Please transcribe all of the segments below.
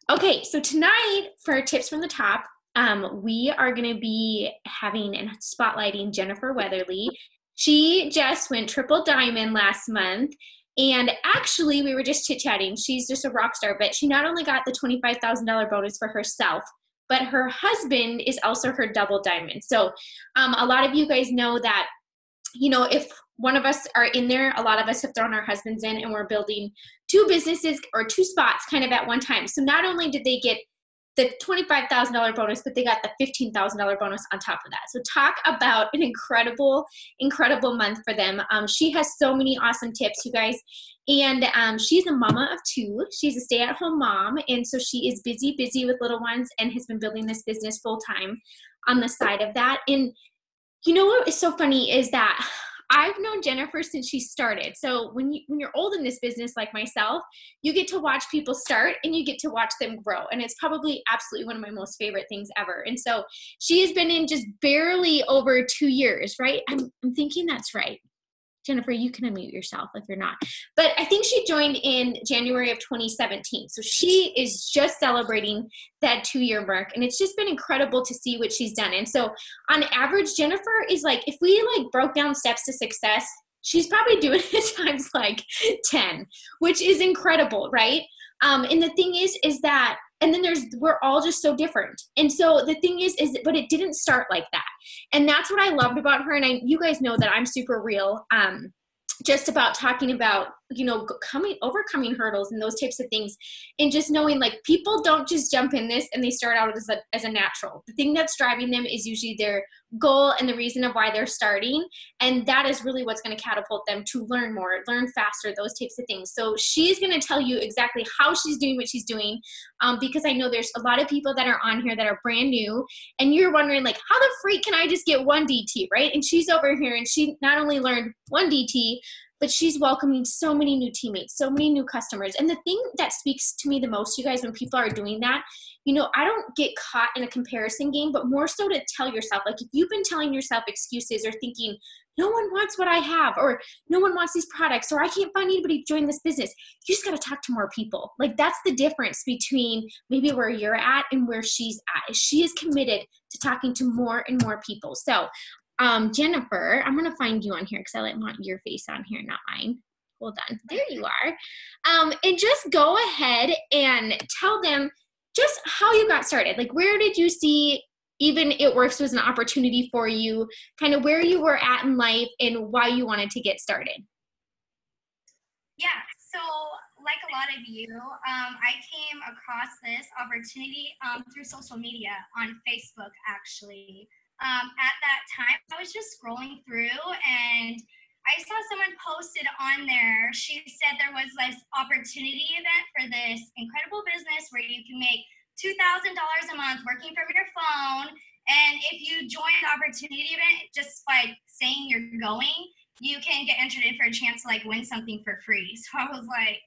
Okay, so tonight for tips from the top, we are going to be having and spotlighting Jennifer Weatherly. She just went triple diamond last month. And actually, we were just chit chatting. She's just a rock star, but she not only got the $25,000 bonus for herself, but her husband is also her double diamond. So a lot of you guys know that, if one of us are in there, a lot of us have thrown our husbands in and we're building two businesses or two spots kind of at one time. So not only did they get the $25,000 bonus, but they got the $15,000 bonus on top of that. So talk about an incredible, incredible month for them. She has so many awesome tips, you guys. And she's a mama of two. She's a stay-at-home mom. And so she is busy with little ones and has been building this business full time on the side of that. And you know what is so funny is that I've known Jennifer since she started. So when you're old in this business like myself, you get to watch people start and you get to watch them grow. And it's probably absolutely one of my most favorite things ever. And so she has been in just barely over 2 years, right? I'm thinking that's right. Jennifer, you can unmute yourself if you're not. But I think she joined in January of 2017. So she is just celebrating that 2-year mark. And it's just been incredible to see what she's done. And so on average, Jennifer is like, if we broke down steps to success, she's probably doing it times 10, which is incredible, right? And the thing is that, and then we're all just so different. And so the thing but it didn't start like that. And that's what I loved about her. And you guys know that I'm super real, just about talking about, overcoming hurdles and those types of things. And just knowing people don't just jump in this and they start out as a natural. The thing that's driving them is usually their goal and the reason of why they're starting. And that is really what's going to catapult them to learn more, learn faster, those types of things. So she's going to tell you exactly how she's doing what she's doing, because I know there's a lot of people that are on here that are brand new and you're wondering how the freak can I just get one DT, right? And she's over here and she not only learned one DT, but she's welcoming so many new teammates, so many new customers. And the thing that speaks to me the most, you guys, when people are doing that, I don't get caught in a comparison game, but more so to tell yourself, if you've been telling yourself excuses or thinking, no one wants what I have, or no one wants these products, or I can't find anybody to join this business, you just got to talk to more people. That's the difference between maybe where you're at and where she's at. She is committed to talking to more and more people. So Jennifer, I'm going to find you on here because I want your face on here, not mine. Hold on. There you are. And just go ahead and tell them just how you got started. Where did you see even It Works was an opportunity for you, kind of where you were at in life and why you wanted to get started? Yeah, so like a lot of you, I came across this opportunity through social media on Facebook, actually. At that time, I was just scrolling through and I saw someone posted on there. She said there was this opportunity event for this incredible business where you can make $2,000 a month working from your phone. And if you join the opportunity event just by saying you're going, you can get entered in for a chance to win something for free. So I was like,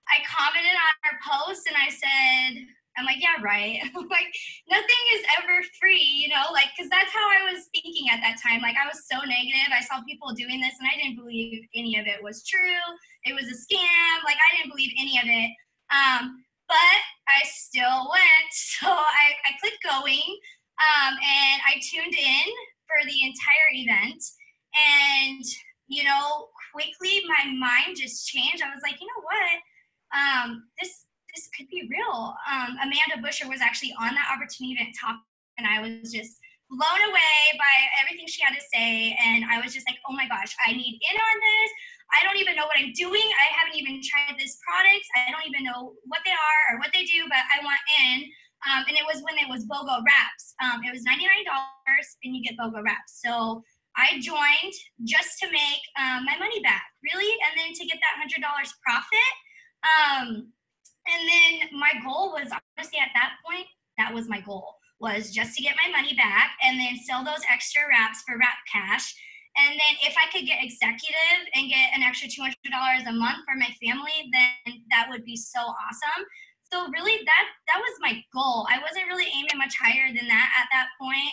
I commented on her post and I said, I'm like, yeah, right. Nothing is ever free, because that's how I was thinking at that time. I was so negative. I saw people doing this and I didn't believe any of it was true. It was a scam. I didn't believe any of it. But I still went. So I clicked going and I tuned in for the entire event. And, quickly my mind just changed. I was like, you know what? This could be real. Amanda Busher was actually on that opportunity event talking, and I was just blown away by everything she had to say. And I was just like, oh my gosh, I need in on this. I don't even know what I'm doing. I haven't even tried this product. I don't even know what they are or what they do, but I want in. And it was when it was BOGO wraps. It was $99 and you get BOGO wraps. So I joined just to make my money back, really, and then to get that $100 profit. And then my goal was, honestly, at that point, that was my goal, was just to get my money back and then sell those extra wraps for Wrap Cash. And then if I could get executive and get an extra $200 a month for my family, then that would be so awesome. So really, that was my goal. I wasn't really aiming much higher than that at that point.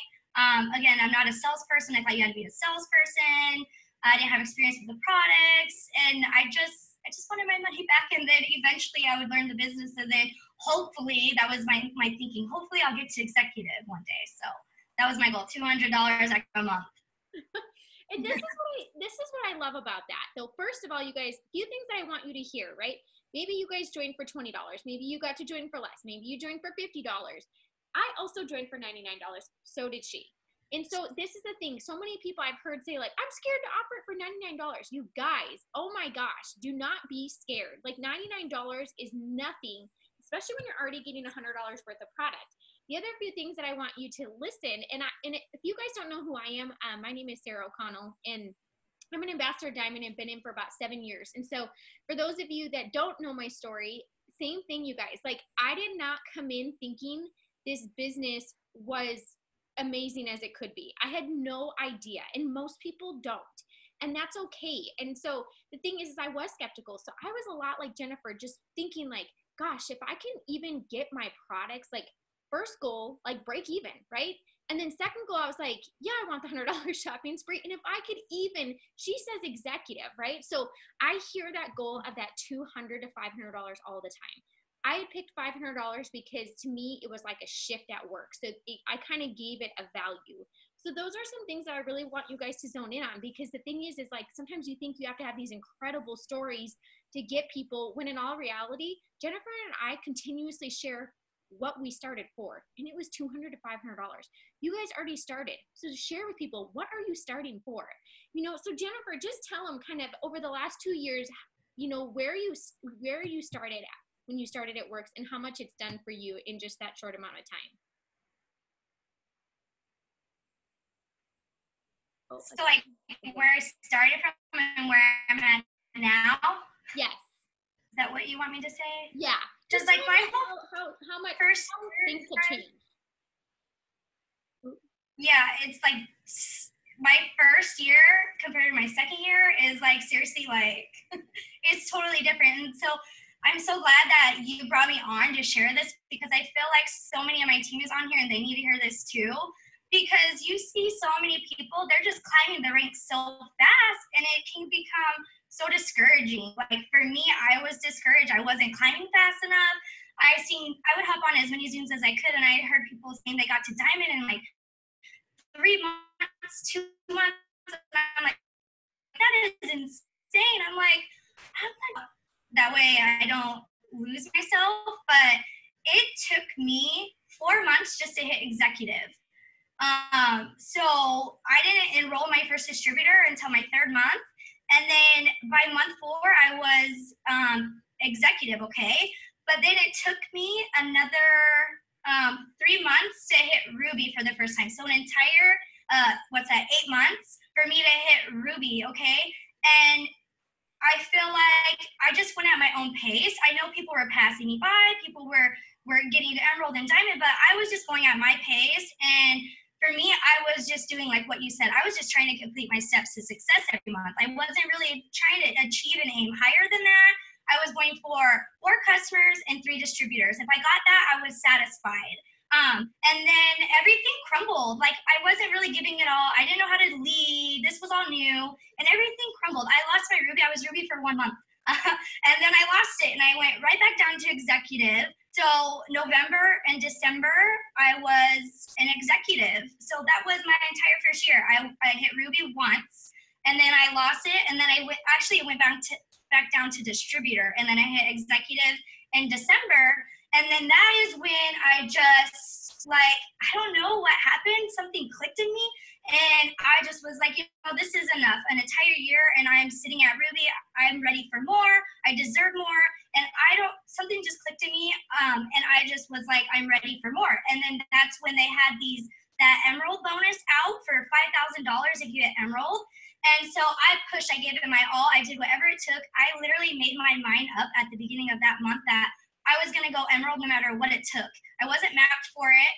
Again, I'm not a salesperson. I thought you had to be a salesperson. I didn't have experience with the products, and I just wanted my money back, and then eventually I would learn the business, and then hopefully, that was my thinking, hopefully I'll get to executive one day. So that was my goal, $200 a month. And this is what I love about that. So first of all, you guys, a few things that I want you to hear, right? Maybe you guys joined for $20. Maybe you got to join for less. Maybe you joined for $50. I also joined for $99. So did she. And so this is the thing. So many people I've heard say, like, I'm scared to offer it for $99. You guys, oh my gosh, do not be scared. Like, $99 is nothing, especially when you're already getting $100 worth of product. The other few things that I want you to listen, if you guys don't know who I am, my name is Sarah O'Connell, and I'm an ambassador of Diamond and been in for about 7 years. And so for those of you that don't know my story, same thing, you guys. Like, I did not come in thinking this business was amazing as it could be. I had no idea, and most people don't. And that's okay. And so the thing is I was skeptical. So I was a lot like Jennifer, just thinking like, gosh, if I can even get my products, like, first goal, like, break even, right? And then second goal, I was like, yeah, I want the $100 shopping spree. And if I could even, she says executive, right? So I hear that goal of that $200 to $500 all the time. I had picked $500 because to me, it was like a shift at work. So I kind of gave it a value. So those are some things that I really want you guys to zone in on, because the thing is like, sometimes you think you have to have these incredible stories to get people, when in all reality, Jennifer and I continuously share what we started for, and it was $200 to $500. You guys already started, so to share with people, what are you starting for? So Jennifer, just tell them kind of over the last 2 years, where you started at when you started at Works, and how much it's done for you in just that short amount of time. So like where I started from and where I'm at now? Yes. Is that what you want me to say? Yeah. Just like my how much first things have changed. Yeah, it's like my first year compared to my second year is like seriously like it's totally different. And so I'm so glad that you brought me on to share this, because I feel like so many of my team is on here and they need to hear this too. Because you see so many people, they're just climbing the ranks so fast, and it can become so discouraging. Like for me, I was discouraged. I wasn't climbing fast enough. I would hop on as many Zooms as I could, and I heard people saying they got to Diamond in like 3 months, 2 months. And I'm like, that is insane. I'm like, that way I don't lose myself. But it took me 4 months just to hit executive. So I didn't enroll my first distributor until my 3rd month. And then by month 4, I was executive, okay? But then it took me another 3 months to hit Ruby for the first time. So an entire, 8 months for me to hit Ruby, okay? And I feel like I just went at my own pace. I know people were passing me by, people were getting enrolled in Diamond, but I was just going at my pace. And for me, I was just doing like what you said. I was just trying to complete my steps to success every month. I wasn't really trying to achieve and aim higher than that. I was going for 4 customers and 3 distributors. If I got that, I was satisfied. And then everything crumbled. Like I wasn't really giving it all. I didn't know how to lead. This was all new, and everything crumbled. I lost my Ruby. I was Ruby for 1 month. And then I lost it, and I went right back down to executive. So November and December, I was an executive. So that was my entire first year. I hit Ruby once, and then I lost it, and then it went back down to distributor, and then I hit executive in December. And then that is when I just, like, I don't know what happened. Something clicked in me. And I just was like, this is enough. An entire year, and I'm sitting at Ruby. I'm ready for more. I deserve more. And something just clicked in me. And I just was like, I'm ready for more. And then that's when they had that Emerald bonus out for $5,000 if you get Emerald. And so I pushed. I gave it my all. I did whatever it took. I literally made my mind up at the beginning of that month that I was going to go Emerald no matter what it took. I wasn't mapped for it.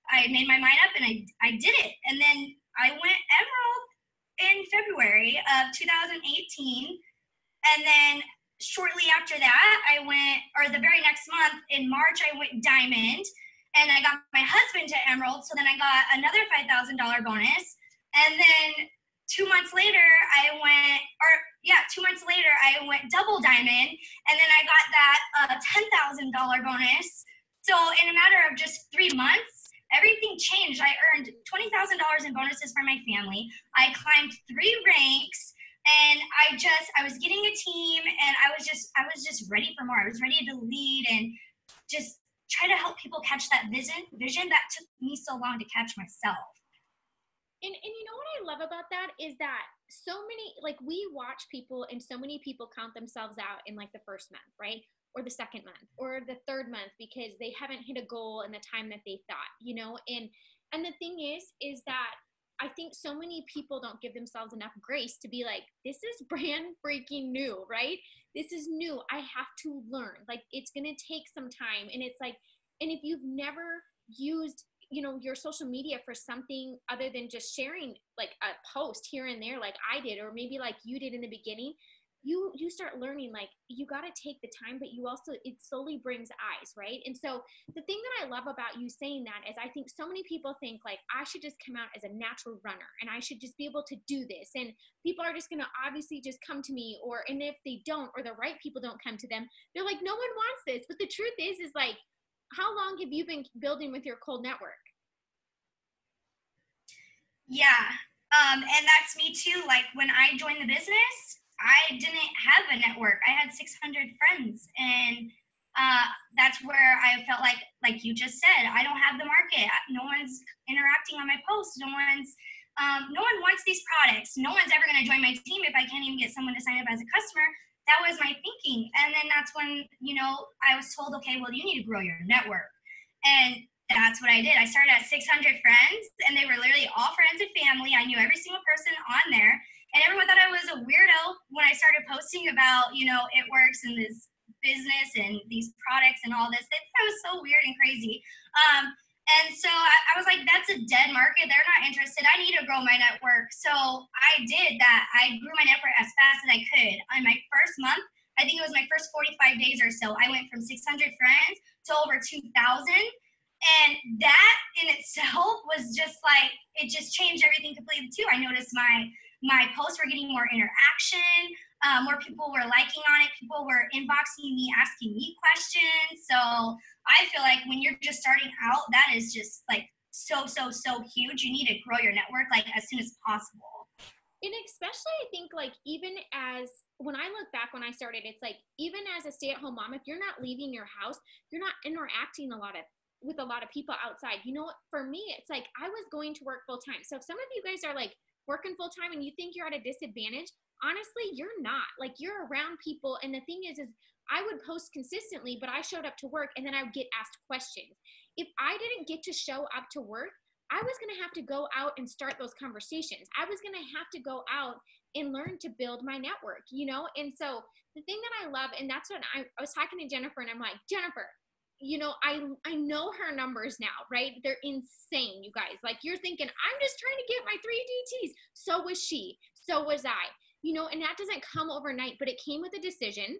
I made my mind up, and I did it. And then I went Emerald in February of 2018. And then shortly after that, the very next month in March, I went Diamond, and I got my husband to Emerald. So then I got another $5,000 bonus. And then 2 months later, I went, 2 months later, I went double diamond, and then I got that $10,000 bonus. So in a matter of just 3 months, everything changed. I earned $20,000 in bonuses for my family. I climbed 3 ranks, and I was getting a team, and I was just ready for more. I was ready to lead and just try to help people catch that vision that took me so long to catch myself. And you know what I love about that is that so many, like, we watch people and so many people count themselves out in like the first month, right? Or the second month or the third month because they haven't hit a goal in the time that they thought, you know? And the thing is that I think so many people don't give themselves enough grace to be like, this is brand breaking new, right? This is new. I have to learn. Like, it's going to take some time. And it's like, and if you've never used, you know, your social media for something other than just sharing like a post here and there, like I did, or maybe like you did in the beginning, you start learning, like, you got to take the time, but you also, it slowly brings eyes, right? And so the thing that I love about you saying that is I think so many people think like, I should just come out as a natural runner and I should just be able to do this. And people are just going to obviously just come to me, and if they don't, or the right people don't come to them, they're like, no one wants this. But the truth is like, how long have you been building with your cold network? Yeah. And that's me too. Like, when I joined the business, I didn't have a network. I had 600 friends, and that's where I felt like you just said, I don't have the market. No one's interacting on my posts. No one wants these products. No one's ever going to join my team if I can't even get someone to sign up as a customer. That was my thinking. And then that's when, I was told, okay, well, you need to grow your network. And that's what I did. I started at 600 friends, and they were literally all friends and family. I knew every single person on there. And everyone thought I was a weirdo when I started posting about, It Works and this business and these products and all this. They thought I was so weird and crazy. And so I was like, that's a dead market. They're not interested. I need to grow my network. So I did that. I grew my network as fast as I could. On my first month, I think it was my first 45 days or so, I went from 600 friends to over 2,000. And that in itself was just like, it just changed everything completely too. I noticed my posts were getting more interaction. More people were liking on it. People were inboxing me, asking me questions. So I feel like when you're just starting out, that is just like so huge. You need to grow your network like as soon as possible. And especially I think like even as, when I look back when I started, it's like, even as a stay-at-home mom, if you're not leaving your house, you're not interacting with a lot of people outside. You know, for me, it's like I was going to work full time. So if some of you guys are like working full time and you think you're at a disadvantage, honestly, you're not. Like, you're around people. And the thing is I would post consistently, but I showed up to work and then I would get asked questions. If I didn't get to show up to work, I was going to have to go out and start those conversations. I was going to have to go out and learn to build my network, And so the thing that I love, and that's when I was talking to Jennifer, and I'm like, Jennifer, I know her numbers now, right? They're insane, you guys. Like, you're thinking, I'm just trying to get my 3 DTs. So was she. So was I. And that doesn't come overnight, but it came with a decision,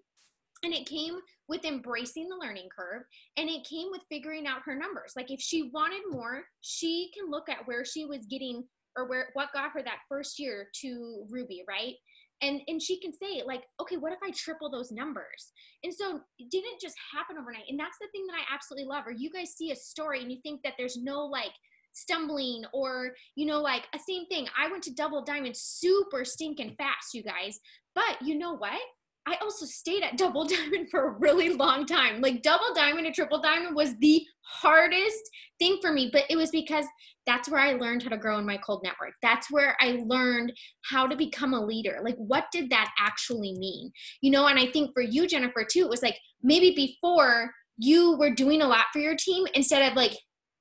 and it came with embracing the learning curve, and it came with figuring out her numbers. Like, if she wanted more, she can look at where she was getting, or what got her that first year to Ruby, right? And she can say, like, okay, what if I triple those numbers? And so it didn't just happen overnight. And that's the thing that I absolutely love. Or you guys see a story and you think that there's no like stumbling, or, like a same thing. I went to double diamond super stinking fast, you guys. But you know what? I also stayed at double diamond for a really long time. Like, double diamond and triple diamond was the hardest thing for me, but it was because that's where I learned how to grow in my cold network. That's where I learned how to become a leader. Like, what did that actually mean? And I think for you, Jennifer, too, it was like, maybe before you were doing a lot for your team instead of like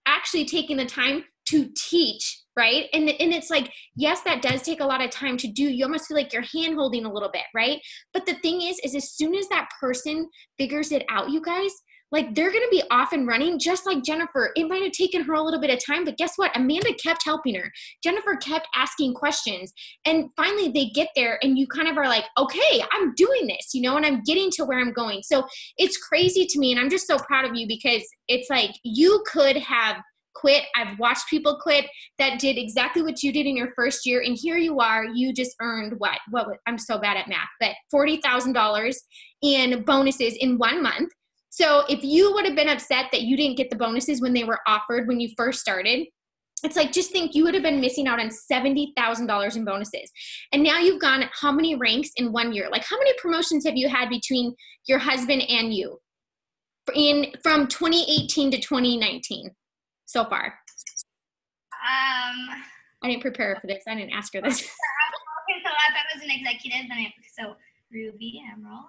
actually taking the time to teach, right? And it's like, yes, that does take a lot of time to do. You almost feel like you're hand holding a little bit, right? But the thing is as soon as that person figures it out, you guys, like, they're going to be off and running, just like Jennifer. It might have taken her a little bit of time, but guess what? Amanda kept helping her. Jennifer kept asking questions, and finally they get there, and you kind of are like, okay, I'm doing this, and I'm getting to where I'm going. So it's crazy to me, and I'm just so proud of you, because it's like, you could have quit. I've watched people quit that did exactly what you did in your first year. And here you are, you just earned what I'm so bad at math, but $40,000 in bonuses in 1 month. So if you would have been upset that you didn't get the bonuses when they were offered when you first started, it's like, just think you would have been missing out on $70,000 in bonuses. And now you've gone how many ranks in 1 year? Like, how many promotions have you had between your husband and you from 2018 to 2019 so far? I didn't prepare for this. I didn't ask her this. Okay, so that was an executive. So Ruby, Emerald,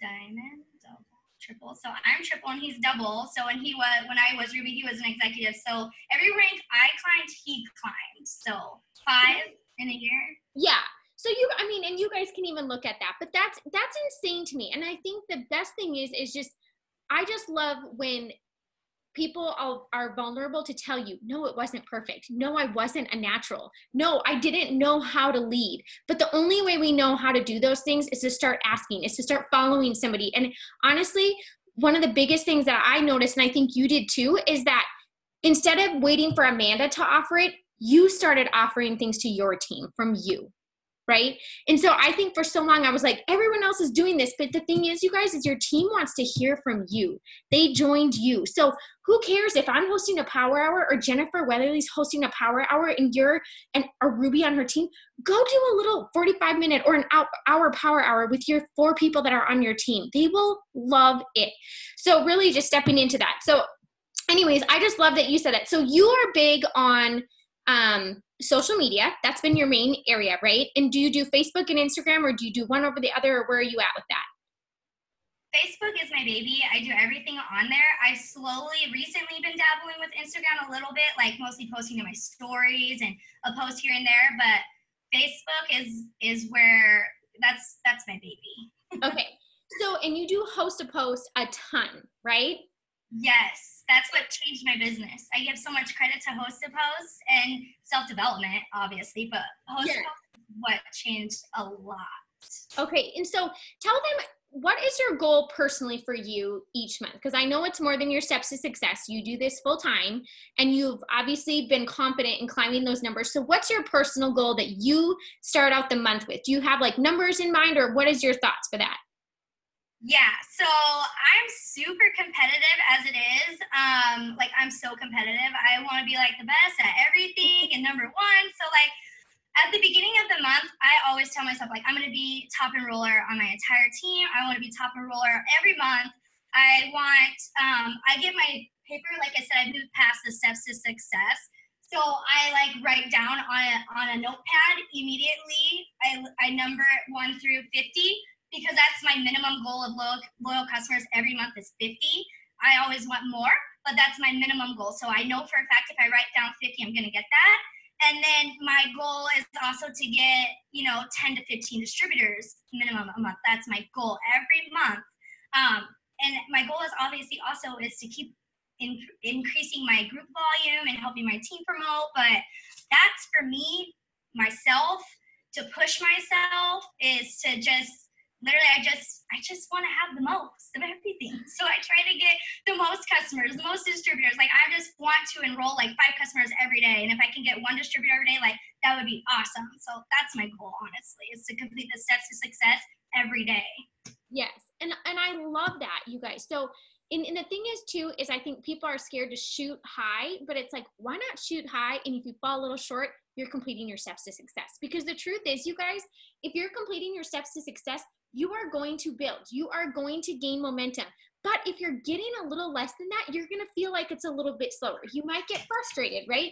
Diamond, Double, Triple. So I'm Triple and he's Double. So when I was Ruby, he was an executive. So every rank I climbed, he climbed. So 5 in a year. Yeah. So and you guys can even look at that, but that's insane to me. And I think the best thing is just, I just love when people are vulnerable to tell you, no, it wasn't perfect. No, I wasn't a natural. No, I didn't know how to lead. But the only way we know how to do those things is to start asking, is to start following somebody. And honestly, one of the biggest things that I noticed, and I think you did too, is that instead of waiting for Amanda to offer it, you started offering things to your team from you. Right? And so I think for so long I was like, everyone else is doing this. But the thing is, you guys, is your team wants to hear from you. They joined you. So who cares if I'm hosting a power hour or Jennifer Weatherly's hosting a power hour and you're a Ruby on her team? Go do a little 45-minute or an hour power hour with your 4 people that are on your team. They will love it. So really just stepping into that. So anyways, I just love that you said that. So you are big on social media. That's been your main area, right? And do you do Facebook and Instagram, or do you do one over the other, or where are you at with that? Facebook is my baby. I do everything on there. I recently been dabbling with Instagram a little bit, like mostly posting to my stories and a post here and there, but Facebook is where that's my baby. Okay. So, and you do host a post a ton, right? Yes, that's what changed my business. I give so much credit to host a post and self-development, obviously, but host a post is what changed a lot. Okay, and so tell them, what is your goal personally for you each month? Because I know it's more than your steps to success. You do this full time, and you've obviously been confident in climbing those numbers. So what's your personal goal that you start out the month with? Do you have like numbers in mind, or what is your thoughts for that? Yeah, so I'm super competitive as it is. I'm so competitive. I want to be like the best at everything and number one. So like at the beginning of the month, I always tell myself like I'm going to be top enroller on my entire team. I want to be top enroller every month. I get my paper, like I said, I moved past the steps to success. So I like write down on a notepad immediately. I number it 1 through 50. Because that's my minimum goal of loyal customers every month is 50. I always want more, but that's my minimum goal. So I know for a fact if I write down 50, I'm going to get that. And then my goal is also to get, 10 to 15 distributors minimum a month. That's my goal every month. And my goal is obviously also is to keep increasing my group volume and helping my team promote. But that's for me, myself, to push myself is to just literally, I just want to have the most of everything. So I try to get the most customers, the most distributors. Like I just want to enroll like 5 customers every day. And if I can get 1 distributor every day, like that would be awesome. So that's my goal, honestly, is to complete the steps to success every day. Yes. And I love that, you guys. So and the thing is too, is I think people are scared to shoot high, but it's like, why not shoot high? And if you fall a little short, you're completing your steps to success. Because the truth is, you guys, if you're completing your steps to success, you are going to build. You are going to gain momentum. But if you're getting a little less than that, you're going to feel like it's a little bit slower. You might get frustrated, right?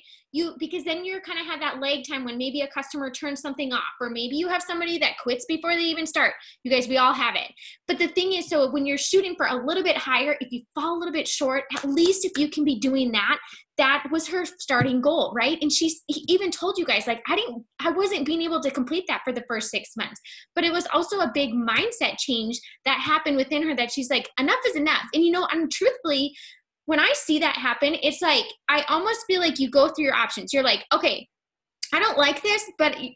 Because then you're kind of have that lag time when maybe a customer turns something off, or maybe you have somebody that quits before they even start. You guys, we all have it. But the thing is, so when you're shooting for a little bit higher, if you fall a little bit short, at least if you can be doing that, that was her starting goal, right? And she even told you guys, like, I wasn't being able to complete that for the first 6 months. But it was also a big mindset change that happened within her, that she's like, enough is enough. And and truthfully, when I see that happen, it's like, I almost feel like you go through your options. You're like, okay, I don't like this,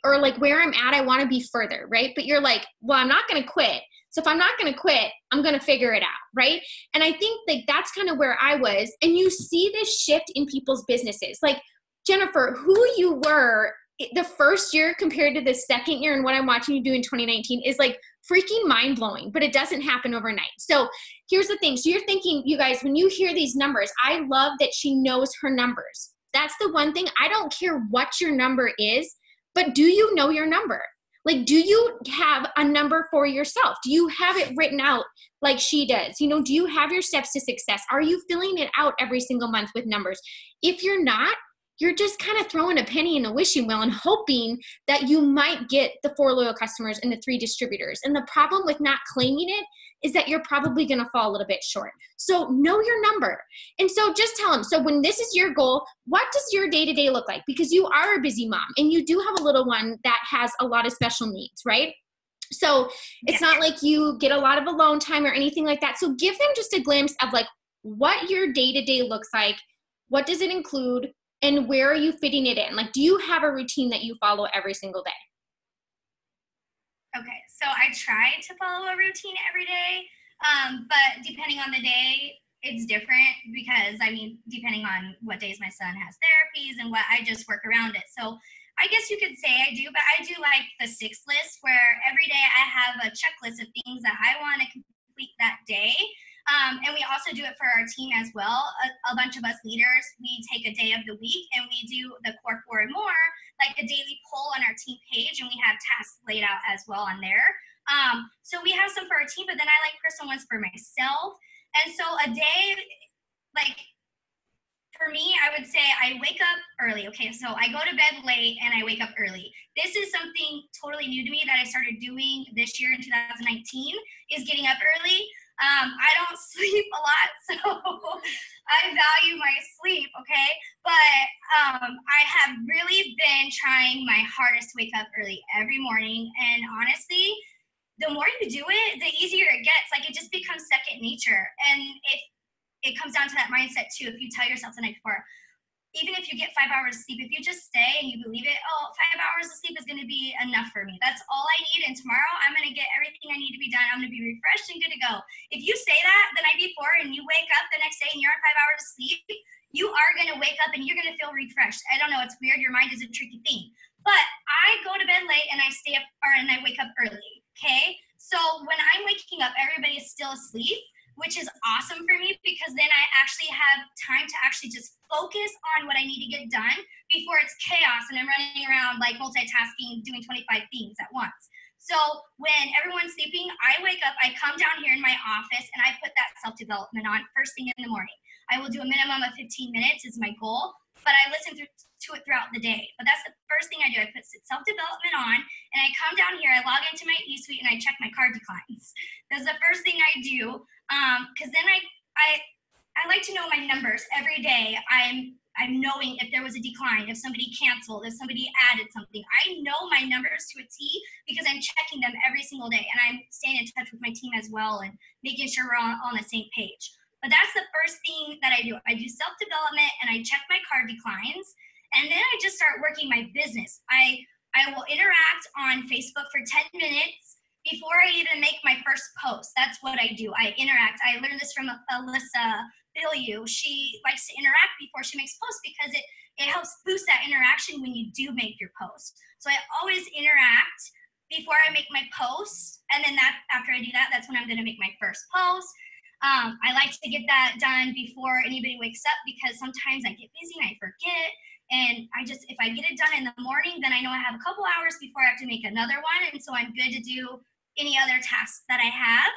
or like where I'm at, I want to be further, right? But you're like, well, I'm not going to quit. So if I'm not going to quit, I'm going to figure it out, right? And I think like that's kind of where I was. And you see this shift in people's businesses. Like Jennifer, who you were the first year compared to the second year and what I'm watching you do in 2019 is like freaking mind blowing, but it doesn't happen overnight. So here's the thing. So you're thinking, you guys, when you hear these numbers, I love that she knows her numbers. That's the one thing. I don't care what your number is, but do you know your number? Like, do you have a number for yourself? Do you have it written out like she does? You know, do you have your steps to success? Are you filling it out every single month with numbers? If you're not, you're just kind of throwing a penny in a wishing well and hoping that you might get the 4 loyal customers and the 3 distributors. And the problem with not claiming it is that you're probably going to fall a little bit short. So know your number. And so just tell them, so when this is your goal, what does your day-to-day look like? Because you are a busy mom and you do have a little one that has a lot of special needs, right? So it's not like you get a lot of alone time or anything like that. So give them just a glimpse of like what your day-to-day looks like. What does it include? And where are you fitting it in? Like, do you have a routine that you follow every single day? Okay, so I try to follow a routine every day, but depending on the day, it's different because, I mean, depending on what days my son has therapies and what, I just work around it. So I guess you could say I do, but I do like the 6 list where every day I have a checklist of things that I want to complete that day. And we also do it for our team as well. A bunch of us leaders, we take a day of the week and we do the core 4 and more, like a daily poll on our team page, and we have tasks laid out as well on there. So we have some for our team, but then I like personal ones for myself. And so a day, like for me, I would say I wake up early. Okay, so I go to bed late and I wake up early. This is something totally new to me that I started doing this year in 2019, is getting up early. I don't sleep a lot, so I value my sleep, okay? But I have really been trying my hardest to wake up early every morning, and honestly, the more you do it, the easier it gets. Like, it just becomes second nature, and it comes down to that mindset, too. If you tell yourself the night before, even if you get 5 hours of sleep, if you just stay and you believe it, 5 hours of sleep is going to be enough for me. That's all I need. And tomorrow I'm going to get everything I need to be done. I'm going to be refreshed and good to go. If you say that the night before and you wake up the next day and you're on 5 hours of sleep, you are going to wake up and you're going to feel refreshed. I don't know. It's weird. Your mind is a tricky thing. But I go to bed late and I stay up, and I wake up early. Okay. So when I'm waking up, everybody is still asleep, which is awesome for me because then I actually have time to actually just focus on what I need to get done before it's chaos and I'm running around like multitasking, doing 25 things at once. So when everyone's sleeping, I wake up, I come down here in my office and I put that self-development on first thing in the morning. I will do a minimum of 15 minutes is my goal, but I listen to it throughout the day. But that's the first thing I do. I put self-development on and I come down here, I log into my eSuite and I check my card declines. That's the first thing I do. Because then I like to know my numbers every day. I'm knowing if there was a decline, if somebody canceled, if somebody added something. I know my numbers to a T because I'm checking them every single day, and I'm staying in touch with my team as well and making sure we're on the same page. But that's the first thing that I do. I do self-development and I check my card declines, and then I just start working my business. I will interact on Facebook for 10 minutes before I even make my first post. That's what I do. I interact. I learned this from Alyssa Bilyeu. She likes to interact before she makes posts because it helps boost that interaction when you do make your post. So I always interact before I make my post, and then after I do that, that's when I'm going to make my first post. I like to get that done before anybody wakes up because sometimes I get busy and I forget. And if I get it done in the morning, then I know I have a couple hours before I have to make another one. And so I'm good to do any other tasks that I have.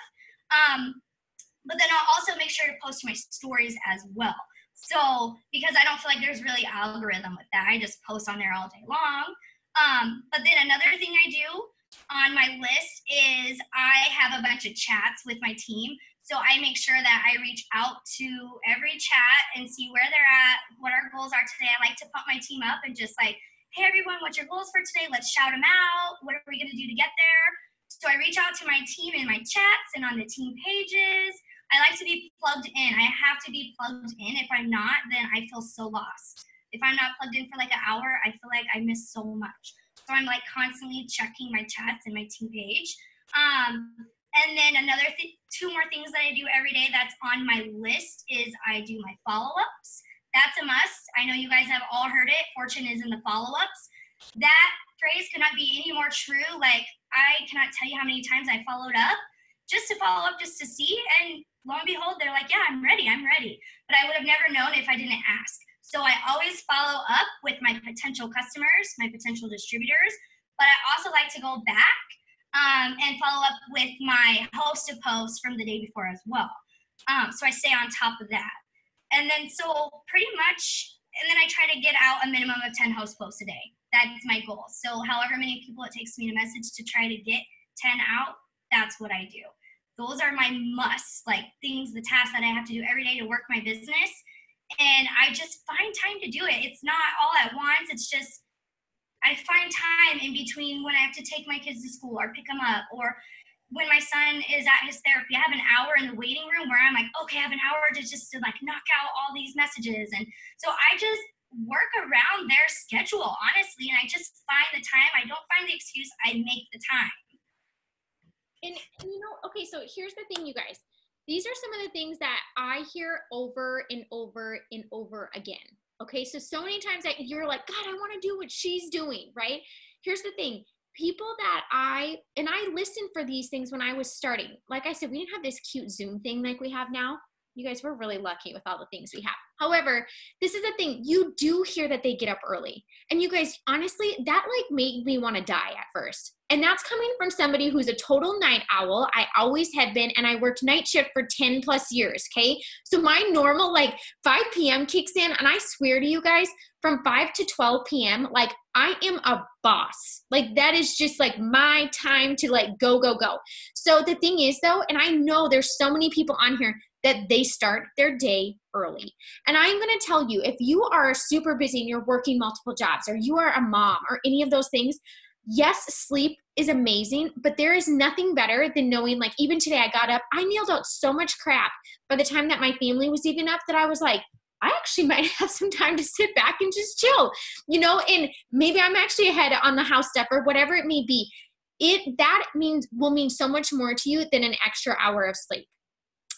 But then I'll also make sure to post my stories as well. So, because I don't feel like there's really algorithm with that. I just post on there all day long. But then another thing I do on my list is I have a bunch of chats with my team. So I make sure that I reach out to every chat and see where they're at, what our goals are today. I like to pump my team up and just like, hey everyone, what's your goals for today? Let's shout them out. What are we gonna do to get there? So I reach out to my team in my chats and on the team pages. I like to be plugged in. I have to be plugged in. If I'm not, then I feel so lost. If I'm not plugged in for like an hour, I feel like I miss so much. So I'm like constantly checking my chats and my team page. And then two more things that I do every day that's on my list is I do my follow-ups. That's a must. I know you guys have all heard it. Fortune is in the follow-ups. That phrase cannot be any more true. Like, I cannot tell you how many times I followed up just to follow up, just to see. And lo and behold, they're like, yeah, I'm ready. But I would have never known if I didn't ask. So I always follow up with my potential customers, my potential distributors. But I also like to go back and follow up with my host of posts from the day before as well. So I stay on top of that. And then so pretty much, and then I try to get out a minimum of 10 host posts a day. That's my goal. So however many people it takes me to message to try to get 10 out, that's what I do. Those are my musts, like things, the tasks that I have to do every day to work my business. And I just find time to do it. It's not all at once. It's just, I find time in between when I have to take my kids to school or pick them up, or when my son is at his therapy. I have an hour in the waiting room where I'm like, okay, I have an hour to like knock out all these messages. And so I just work around their schedule, honestly, and I just find the time. I don't find the excuse. I make the time. And okay, so here's the thing, you guys. These are some of the things that I hear over and over and over again. Okay, so many times that you're like, God, I want to do what she's doing, right? Here's the thing. People that I listened for these things when I was starting. Like I said, we didn't have this cute Zoom thing like we have now. You guys were really lucky with all the things we have. However, this is the thing. You do hear that they get up early. And you guys, honestly, that like made me want to die at first. And that's coming from somebody who's a total night owl. I always had been, and I worked night shift for 10 plus years, okay? So my normal like 5 p.m. kicks in, and I swear to you guys, from 5 to 12 p.m., like I am a boss. Like that is just like my time to like go. So the thing is though, and I know there's so many people on here that they start their day early. And I'm going to tell you, if you are super busy and you're working multiple jobs, or you are a mom or any of those things, yes, sleep is amazing, but there is nothing better than knowing, like even today I got up, I nailed out so much crap by the time that my family was even up that I was like, I actually might have some time to sit back and just chill, and maybe I'm actually ahead on the house stuff or whatever it may be. Will mean so much more to you than an extra hour of sleep.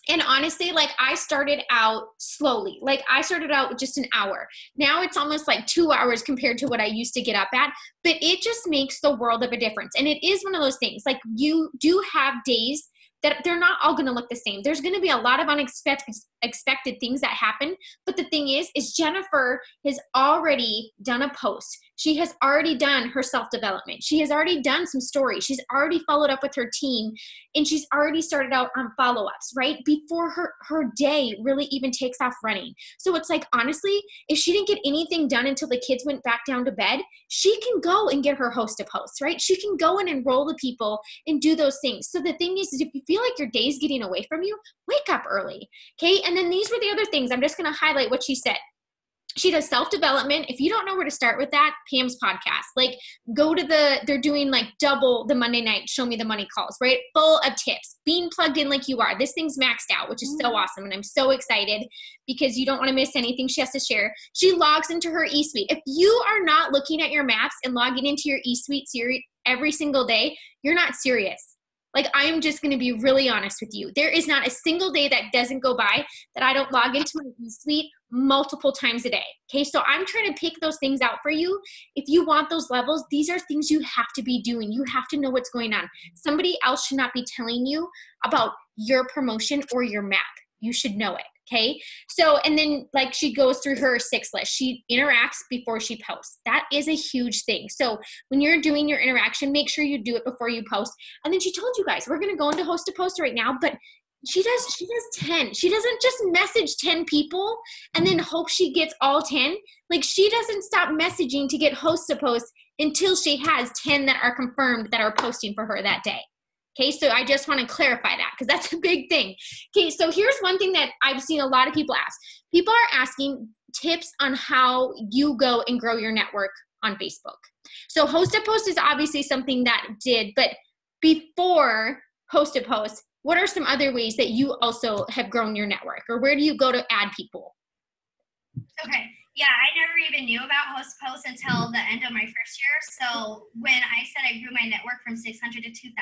And honestly, like I started out slowly. Like I started out with just an hour. Now it's almost like 2 hours compared to what I used to get up at. But it just makes the world of a difference. And it is one of those things. Like you do have days that they're not all going to look the same. There's going to be a lot of unexpected things that happen. But the thing is Jennifer has already done a post. She has already done her self-development. She has already done some stories. She's already followed up with her team, and she's already started out on follow-ups, right? Before her day really even takes off running. So it's like, honestly, if she didn't get anything done until the kids went back down to bed, she can go and get her host of posts, right? She can go and enroll the people and do those things. So the thing is if you feel like your day's getting away from you, wake up early, okay? And then these were the other things. I'm just going to highlight what she said. She does self-development. If you don't know where to start with that, Pam's podcast. Like go to they're doing like double the Monday night Show Me the Money calls, right? Full of tips, being plugged in like you are. This thing's maxed out, which is so awesome. And I'm so excited because you don't want to miss anything she has to share. She logs into her eSuite. If you are not looking at your maps and logging into your eSuite series every single day, you're not serious. Like, I am just going to be really honest with you. There is not a single day that doesn't go by that I don't log into my eSuite multiple times a day. Okay, so I'm trying to pick those things out for you. If you want those levels, these are things you have to be doing. You have to know what's going on. Somebody else should not be telling you about your promotion or your map. You should know it. Okay. So, and then like she goes through her 6 list. She interacts before she posts. That is a huge thing. So when you're doing your interaction, make sure you do it before you post. And then she told you guys, we're going to go into host to post right now, but she does 10. She doesn't just message 10 people and then hope she gets all 10. Like she doesn't stop messaging to get host to post until she has 10 that are confirmed that are posting for her that day. Okay, so I just want to clarify that because that's a big thing. Okay, so here's one thing that I've seen a lot of people ask. People are asking tips on how you go and grow your network on Facebook. So host to post is obviously something that did, but before host to post, what are some other ways that you also have grown your network, or where do you go to add people? Okay, Yeah, I never even knew about Host Post until the end of my first year. So when I said I grew my network from 600 to 2,000,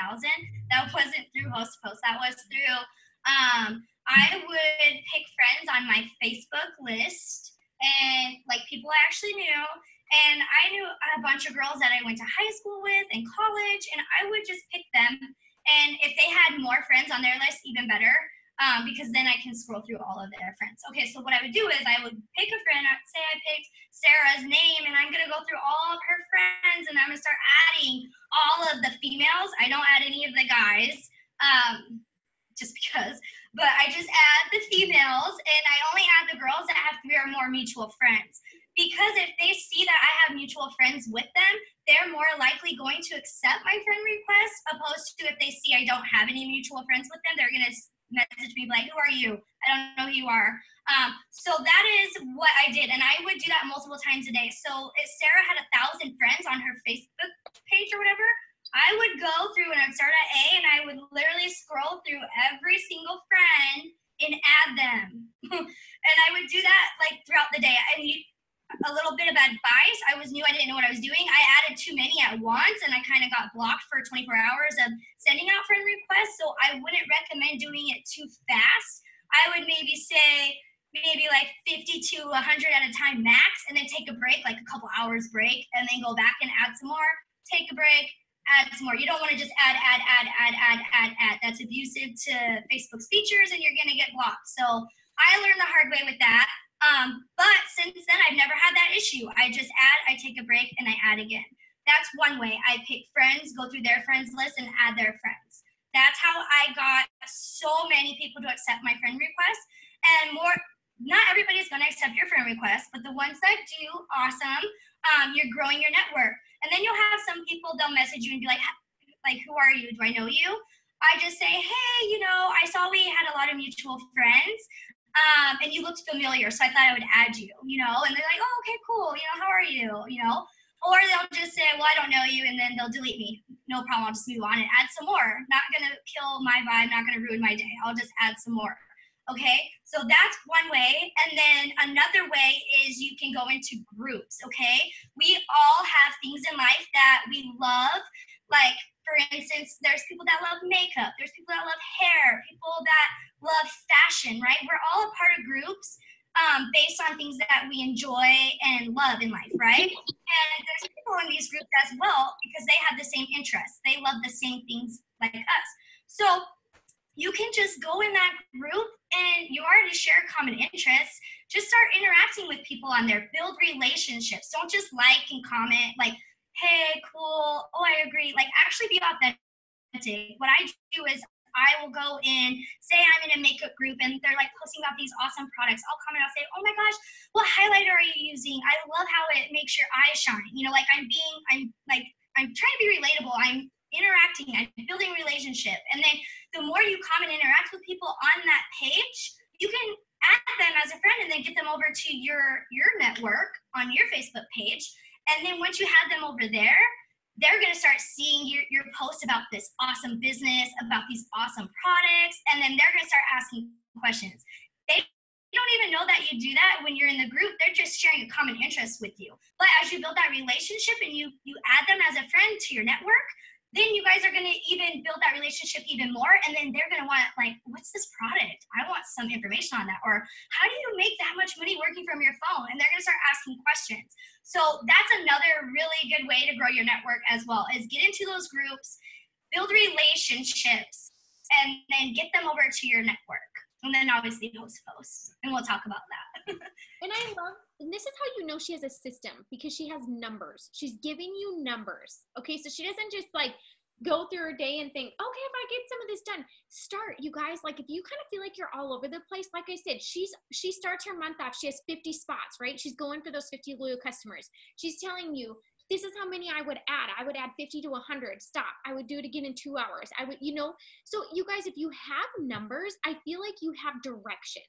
that wasn't through Host Post. That was through, I would pick friends on my Facebook list and like people I actually knew. And I knew a bunch of girls that I went to high school with and college, and I would just pick them. And if they had more friends on their list, even better. Because then I can scroll through all of their friends. Okay, so what I would do is I would pick a friend, say I picked Sarah's name, and I'm gonna go through all of her friends, and I'm gonna start adding all of the females. I don't add any of the guys, just because, but I just add the females, and I only add the girls that have 3 or more mutual friends. Because if they see that I have mutual friends with them, they're more likely going to accept my friend request, opposed to if they see I don't have any mutual friends with them, they're gonna message me like, who are you? I don't know who you are. So that is what I did, and I would do that multiple times a day. So if Sarah had 1,000 friends on her Facebook page or whatever, I would go through and I'd start at A, and I would literally scroll through every single friend and add them. And I would do that like throughout the day. And a little bit of advice, I was new, I didn't know what I was doing. I added too many at once, and I kind of got blocked for 24 hours of sending out friend requests, so I wouldn't recommend doing it too fast. I would maybe say like 50 to 100 at a time max, and then take a break, like a couple hours break, and then go back and add some more, take a break, add some more. You don't want to just add. That's abusive to Facebook's features, and you're going to get blocked. So I learned the hard way with that. But since then, I've never had that issue. I just add, I take a break, and I add again. That's one way. I pick friends, go through their friends list, and add their friends. That's how I got so many people to accept my friend request. And not everybody's going to accept your friend request, but the ones that do, awesome. You're growing your network. And then you'll have some people, they'll message you and be like, who are you? Do I know you? I just say, hey, I saw we had a lot of mutual friends. And you looked familiar, so I thought I would add you, and they're like, oh, okay, cool, how are you, or they'll just say, well, I don't know you, and then they'll delete me. No problem, I'll just move on and add some more. Not gonna kill my vibe, not gonna ruin my day. I'll just add some more, okay? So that's one way, and then another way is you can go into groups, okay? We all have things in life that we love, like, for instance, there's people that love makeup, there's people that love hair, people that love fashion, right? We're all a part of groups based on things that we enjoy and love in life, right? And there's people in these groups as well because they have the same interests. They love the same things like us. So you can just go in that group and you already share common interests. Just start interacting with people on there. Build relationships. Don't just like and comment like, hey, cool, oh, I agree. Like, actually be authentic. What I do is I will go in, say I'm in a makeup group and they're like posting about these awesome products. I'll comment, I'll say, oh my gosh, what highlighter are you using? I love how it makes your eyes shine. Like I'm trying to be relatable. I'm interacting, I'm building a relationship. And then the more you comment and interact with people on that page, you can add them as a friend and then get them over to your network on your Facebook page. And then once you have them over there, they're going to start seeing your posts about this awesome business, about these awesome products, and then they're going to start asking questions. They don't even know that you do that when you're in the group. They're just sharing a common interest with you. But as you build that relationship and you add them as a friend to your network, then you guys are going to even build that relationship even more. And then they're going to want, like, what's this product? I want some information on that. Or how do you make that much money working from your phone? And they're going to start asking questions. So that's another really good way to grow your network as well, is get into those groups, build relationships, and then get them over to your network. And then obviously host posts. And we'll talk about that. And I love, and this is how you know she has a system, because she has numbers. She's giving you numbers. Okay, so she doesn't just like go through her day and think, okay, if I get some of this done, start, you guys. Like, if you kind of feel like you're all over the place, like I said, she starts her month off, she has 50 spots, right? She's going for those 50 loyal customers. She's telling you, this is how many I would add. I would add 50 to 100. Stop. I would do it again in 2 hours. I would, so you guys, if you have numbers, I feel like you have direction.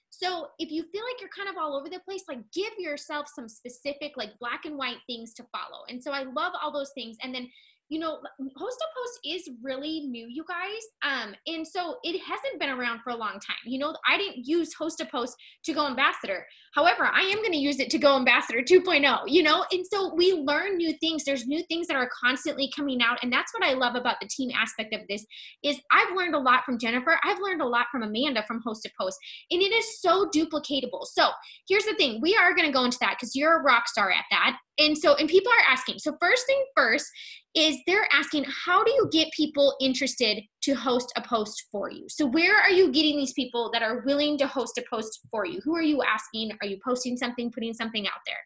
So if you feel like you're kind of all over the place, like, give yourself some specific, like, black and white things to follow. And so I love all those things. And then Host to Post is really new, you guys. And so it hasn't been around for a long time. I didn't use Host to Post to go ambassador. However, I am going to use it to go ambassador 2.0, and so we learn new things. There's new things that are constantly coming out. And that's what I love about the team aspect of this is I've learned a lot from Jennifer. I've learned a lot from Amanda from Host to Post, and it is so duplicatable. So here's the thing. We are going to go into that because you're a rock star at that. And people are asking. So first thing first is they're asking, how do you get people interested to host a post for you? So where are you getting these people that are willing to host a post for you? Who are you asking? Are you posting something, putting something out there?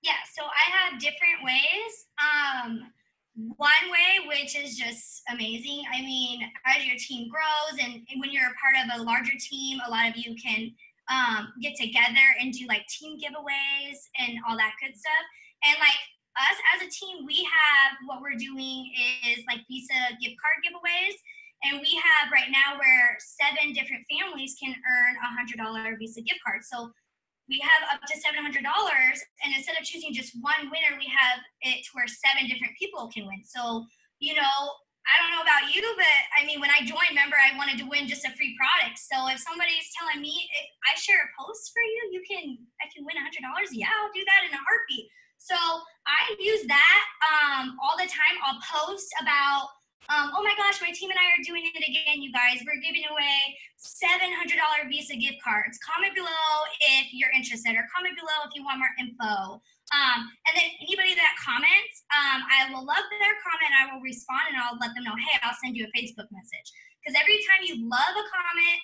Yeah, so I have different ways. One way, which is just amazing. I mean, as your team grows and when you're a part of a larger team, a lot of you can get together and do like team giveaways and all that good stuff. And like us as a team, we have what we're doing is like Visa gift card giveaways. And we have right now where 7 different families can earn a $100 Visa gift card. So we have up to $700. And instead of choosing just one winner, we have it to where 7 different people can win. So, I don't know about you, but I mean, when I joined, remember, I wanted to win just a free product. So if somebody's telling me if I share a post for you, I can win $100. Yeah, I'll do that in a heartbeat. So I use that all the time. I'll post about, oh my gosh, my team and I are doing it again, you guys. We're giving away $700 Visa gift cards. Comment below if you're interested, or comment below if you want more info. And then anybody that comments, I will love their comment. I will respond and I'll let them know, hey, I'll send you a Facebook message. Because every time you love a comment,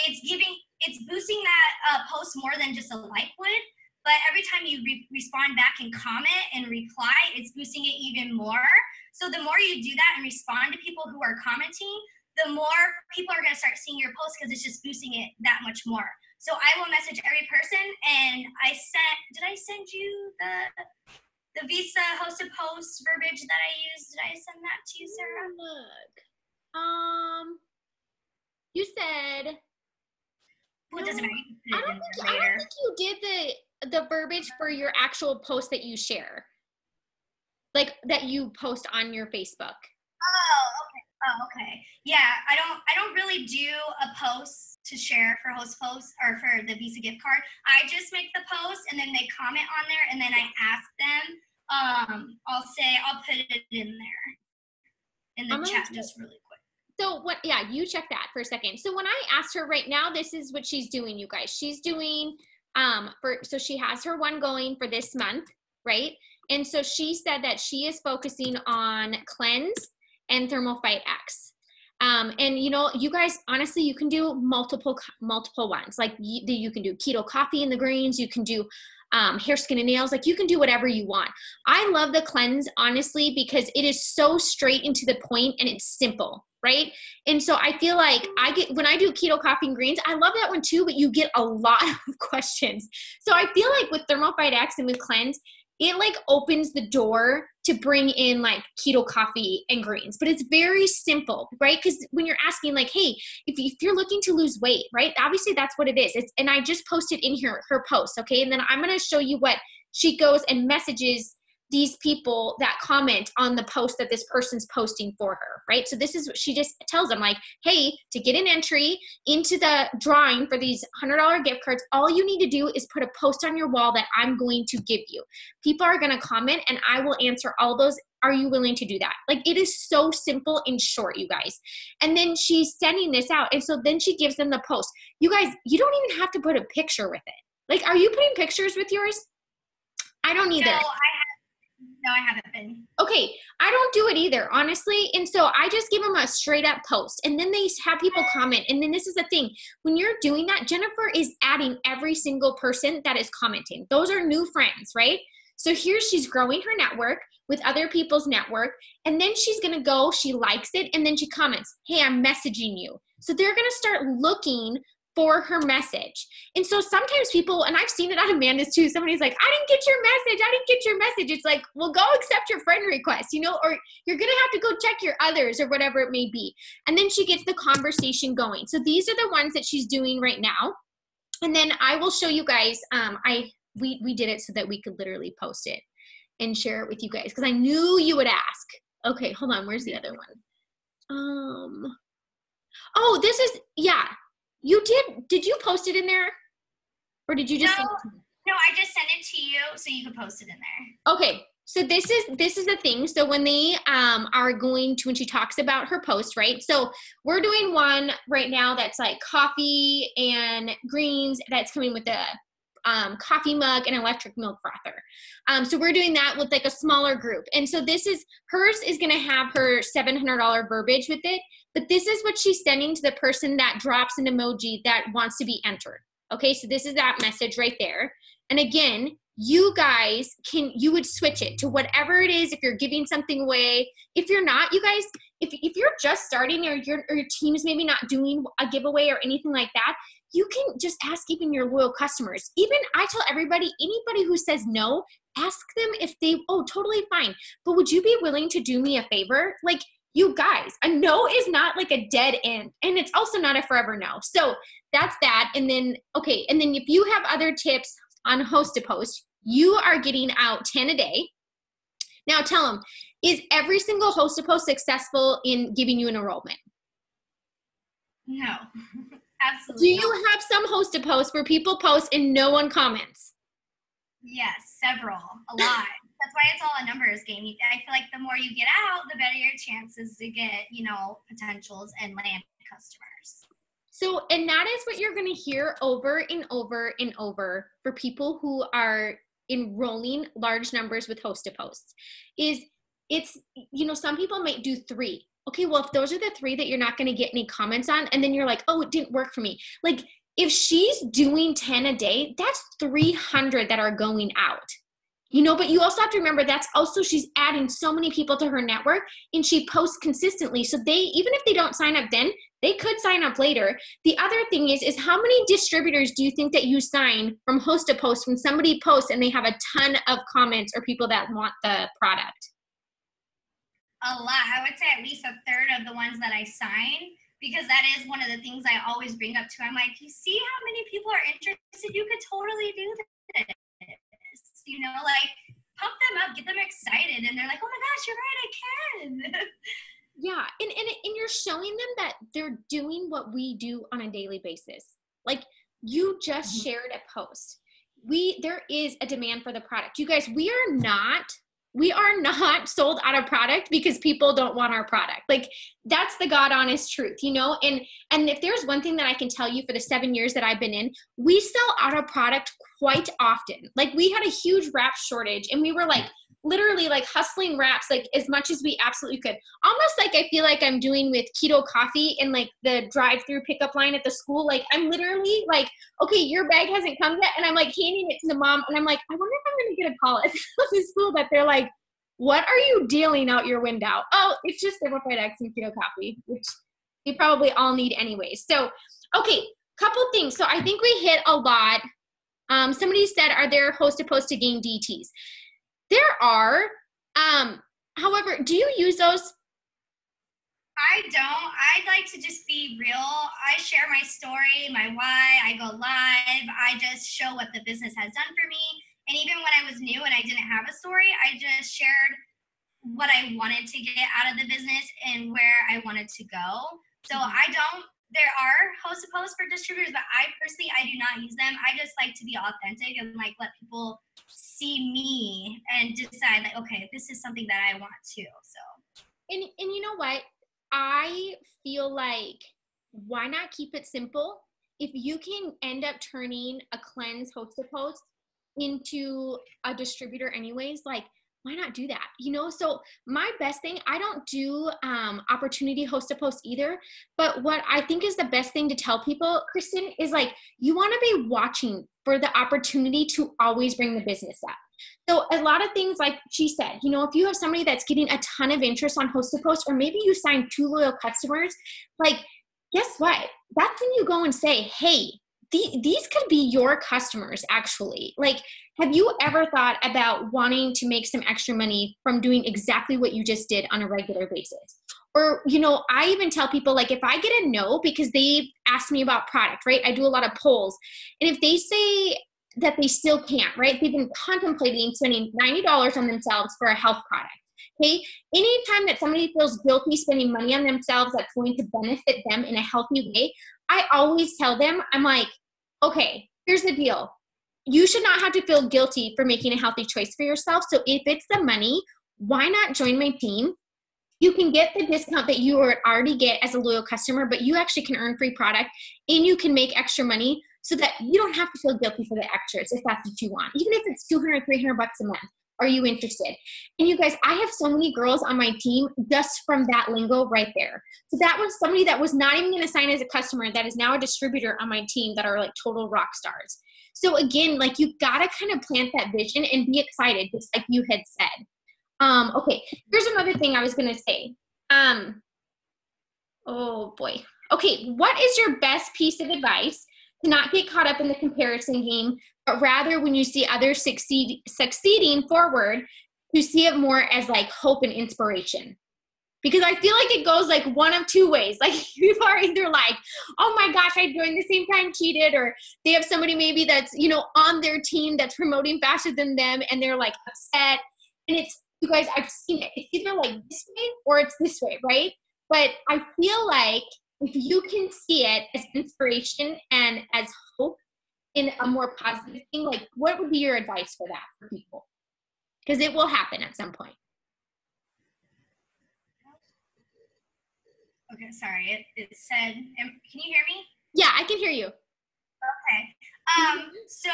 it's boosting that post more than just a like would. But every time you respond back and comment and reply, it's boosting it even more. So the more you do that and respond to people who are commenting, the more people are going to start seeing your post because it's just boosting it that much more. So I will message every person, and did I send you the Visa Host to Post verbiage that I used? Did I send that to you, Sarah? Look. You said. Well, it doesn't matter. You I don't think you did the verbiage for your actual post that you share. Like that you post on your Facebook. Oh, okay. Yeah, I don't really do a post to share for Host Post or for the Visa gift card. I just make the post and then they comment on there and then I ask them. I'll put it in there in the chat just really quick. So you check that for a second. So when I asked her right now, this is what she's doing, you guys. She's doing so she has her one going for this month, right? And so she said that she is focusing on Cleanse and Thermal Fight X. And you guys, honestly, you can do multiple ones. Like you can do keto coffee in the greens. You can do hair, skin, and nails. Like you can do whatever you want. I love the Cleanse, honestly, because it is so straight and to the point and it's simple, right? And so I feel like when I do keto coffee and greens, I love that one too, but you get a lot of questions. So I feel like with Thermal Fight X and with Cleanse, it like opens the door to bring in like keto coffee and greens, but it's very simple, right? Because when you're asking like, hey, if you're looking to lose weight, right? Obviously that's what it is. And I just posted in here her post, okay? And then I'm going to show you what she goes and messages these people that comment on the post that this person's posting for her, right? So this is what she just tells them, like, hey, to get an entry into the drawing for these $100 gift cards, all you need to do is put a post on your wall that I'm going to give you. People are going to comment and I will answer all those. Are you willing to do that? Like, it is so simple and short, you guys. And then she's sending this out. And so then she gives them the post. You guys, you don't even have to put a picture with it. Like, are you putting pictures with yours? I don't either. No, I haven't been. Okay, I don't do it either, honestly. And so I just give them a straight up post. And then they have people comment. And then this is the thing. When you're doing that, Jennifer is adding every single person that is commenting. Those are new friends, right? So here she's growing her network with other people's network. And then she's going to go, she likes it. And then she comments, hey, I'm messaging you. So they're going to start looking for her message. And so sometimes people, and I've seen it on Amanda's too, somebody's like, I didn't get your message. I didn't get your message. It's like, well, go accept your friend request, or you're going to have to go check your others or whatever it may be. And then she gets the conversation going. So these are the ones that she's doing right now. And then I will show you guys, we did it so that we could literally post it. and share it with you guys because I knew you would ask. Okay, hold on. Where's the other one? Oh, this is, yeah. You did you post it in there? Or did you just send it to me? No, I just sent it to you so you could post it in there. Okay. So this is the thing. So when they are going to, when she talks about her post, right? So we're doing one right now that's like coffee and greens that's coming with a coffee mug and electric milk frother. So we're doing that with like a smaller group. And so hers is going to have her $700 verbiage with it, but this is what she's sending to the person that drops an emoji that wants to be entered. Okay. So this is that message right there. And again, you guys you would switch it to whatever it is. If you're giving something away, if you're not, you guys, if you're just starting or your team is maybe not doing a giveaway or anything like that, you can just ask even your loyal customers. Even I tell everybody, anybody who says no, ask them if totally fine. But would you be willing to do me a favor? Like, you guys, a no is not like a dead end. And it's also not a forever no. So that's that. And then if you have other tips on host to post, you are getting out 10 a day. Now tell them, is every single host to post successful in giving you an enrollment? No, absolutely. Do you have some host to post where people post and no one comments? Yes, several, a lot. That's why it's all a numbers game. I feel like the more you get out, the better your chances to get, potentials and land customers. So, and that is what you're going to hear over and over and over for people who are enrolling large numbers with host to posts is some people might do 3. Okay, well, if those are the 3 that you're not going to get any comments on, and then you're like, oh, it didn't work for me. Like, if she's doing 10 a day, that's 300 that are going out. But you also have to remember that's also, she's adding so many people to her network and she posts consistently. So even if they don't sign up then, they could sign up later. The other thing is how many distributors do you think that you sign from host to post when somebody posts and they have a ton of comments or people that want the product? A lot. I would say at least a third of the ones that I sign, because that is one of the things I always bring up to. I'm like, you see how many people are interested? You could totally do this. Like pump them up, get them excited, and they're like, oh my gosh, you're right, I can. Yeah, and you're showing them that they're doing what we do on a daily basis. Like you just shared a post. There is a demand for the product. You guys, we are not sold out of product because people don't want our product. Like that's the God honest truth, and if there's one thing that I can tell you for the 7 years that I've been in, we sell out of product quite often. Like we had a huge wrap shortage and we were like literally like hustling wraps like as much as we absolutely could. Almost like I feel like I'm doing with Keto Coffee and like the drive-through pickup line at the school. Like I'm literally like, okay, your bag hasn't come yet. And I'm like handing it to the mom and I'm like, I wonder if I'm going to get a call at the school that they're like, what are you dealing out your window? Oh, it's just simplified eggs and Keto Coffee, which they probably all need anyways. So, okay, couple things. So I think we hit a lot. Somebody said, are there host to post to gain DTs? There are. However, do you use those? I don't. I'd like to just be real. I share my story, my why. I go live. I just show what the business has done for me. And even when I was new and I didn't have a story, I just shared what I wanted to get out of the business and where I wanted to go. So there are host to post for distributors, but I do not use them. I just like to be authentic and like let people see me and decide like, okay, this is something that I want to. So. And you know what? I feel like why not keep it simple? If you can end up turning a cleanse host to post into a distributor anyways, like why not do that? So my best thing, I don't do opportunity host to post either, but what I think is the best thing to tell people, Kristen, is like you want to be watching for the opportunity to always bring the business up. So a lot of things like she said, if you have somebody that's getting a ton of interest on host to post, or maybe you sign 2 loyal customers, like guess what? That's when you go and say, hey, these could be your customers actually. Like, have you ever thought about wanting to make some extra money from doing exactly what you just did on a regular basis? Or, I even tell people, like, if I get a no because they asked me about product, right? I do a lot of polls. And if they say, that they still can't, right? They've been contemplating spending $90 on themselves for a health product. Okay. Anytime that somebody feels guilty spending money on themselves that's going to benefit them in a healthy way, I always tell them, I'm like, okay, here's the deal. You should not have to feel guilty for making a healthy choice for yourself. So if it's the money, why not join my team? You can get the discount that you would already get as a loyal customer, but you actually can earn free product and you can make extra money so that you don't have to feel guilty for the extras if that's what you want. Even if it's $200, $300 a month. Are you interested? And you guys, I have so many girls on my team just from that lingo right there. So that was somebody that was not even going to sign as a customer that is now a distributor on my team that are like total rock stars. So again, like you got to kind of plant that vision and be excited, just like you had said. Okay, here's another thing I was going to say. Oh boy. Okay, what is your best piece of advice to not get caught up in the comparison game, but rather when you see others succeeding forward, to see it more as like hope and inspiration? Because I feel like it goes like one of two ways. Like you are either like, oh my gosh, I joined the same time, cheated, or they have somebody maybe that's, you know, on their team that's promoting faster than them and they're like upset. And it's, you guys, I've seen it. It's either like this way or it's this way, right? But I feel like if you can see it as inspiration and as hope in a more positive thing, like what would be your advice for that for people? Because it will happen at some point. Okay, sorry. It said, can you hear me? Yeah, I can hear you. Okay. So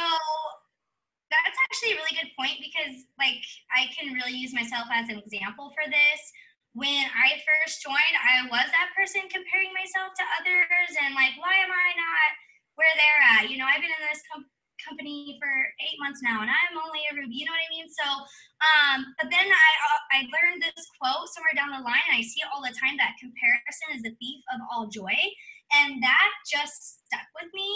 that's actually a really good point because like I can really use myself as an example for this. When I first joined, I was that person comparing myself to others and like, why am I not where they're at? You know, I've been in this company for 8 months now and I'm only a Ruby, you know what I mean? So, but then I learned this quote somewhere down the line and I see it all the time that comparison is the thief of all joy. And that just stuck with me.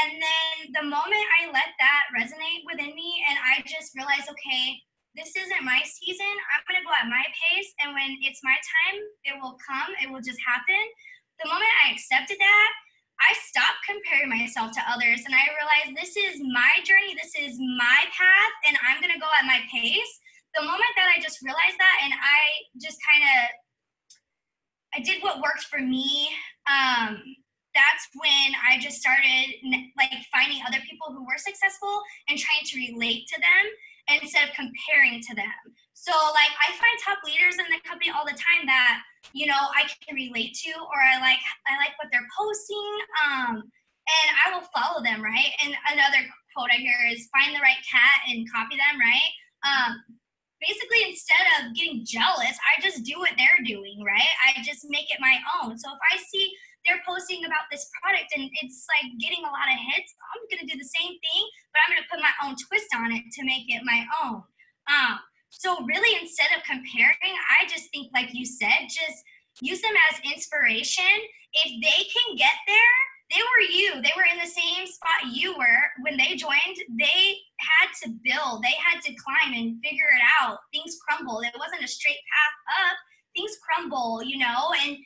And then the moment I let that resonate within me and I just realized, okay, this isn't my season. I'm going to go at my pace. And when it's my time, it will come. It will just happen. The moment I accepted that, I stopped comparing myself to others. And I realized this is my journey. This is my path. And I'm going to go at my pace. The moment that I just realized that and I just I did what worked for me, that's when I just started like finding other people who were successful and trying to relate to them instead of comparing to them. So like I find top leaders in the company all the time that, you know, I can relate to, or I like what they're posting, and I will follow them, right? And another quote I hear is find the right cat and copy them, right? Basically, instead of getting jealous, I just do what they're doing, right? I just make it my own. So if I see they're posting about this product and it's like getting a lot of hits, I'm going to do the same thing, but I'm going to put my own twist on it to make it my own. So really, instead of comparing, I just think, like you said, just use them as inspiration. If they can get there, they were you. They were in the same spot you were when they joined. They had to build. They had to climb and figure it out. Things crumbled. It wasn't a straight path up. Things crumble, you know, and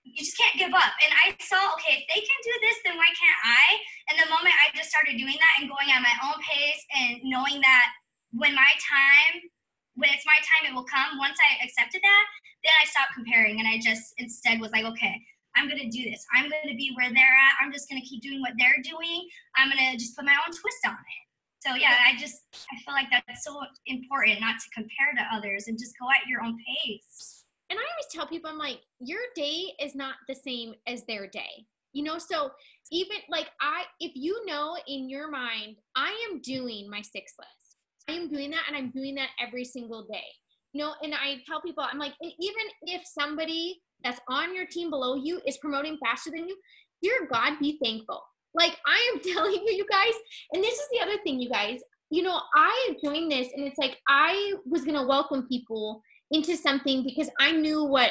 you just can't give up. And I saw, okay, if they can do this, then why can't I? And the moment I just started doing that and going at my own pace and knowing that when it's my time, it will come. Once I accepted that, then I stopped comparing and I just instead was like, okay, I'm going to do this. I'm going to be where they're at. I'm just going to keep doing what they're doing. I'm going to just put my own twist on it. So yeah, I feel like that's so important not to compare to others and just go at your own pace. And I always tell people, I'm like, your day is not the same as their day. You know, so even like if you know in your mind, I am doing my 6 list. I am doing that and I'm doing that every single day. You know, and I tell people, I'm like, even if somebody that's on your team below you is promoting faster than you, dear God, be thankful. Like I am telling you, you guys, and this is the other thing, you guys, you know, I joined this and it's like, I was going to welcome people into something because I knew why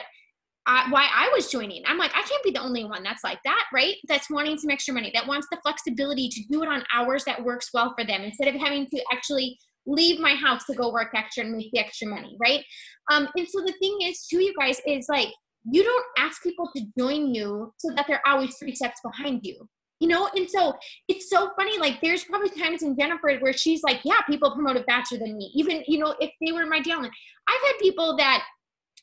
I was joining. I'm like, I can't be the only one that's like that, right? That's wanting some extra money, that wants the flexibility to do it on hours that works well for them instead of having to actually leave my house to go work extra and make the extra money, right? And so the thing is, too, you guys, is like, you don't ask people to join you so that they're always 3 steps behind you. You know, and so it's so funny. Like, there's probably times in Jennifer where she's like, yeah, people promoted faster than me. Even, you know, if they were my downline. I've had people that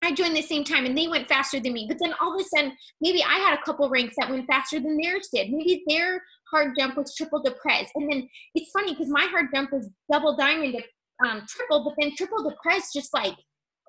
I joined the same time and they went faster than me. But then all of a sudden, maybe I had a couple ranks that went faster than theirs did. Maybe their hard jump was triple to press. And then it's funny because my hard jump was double diamond to triple, but then triple to press just like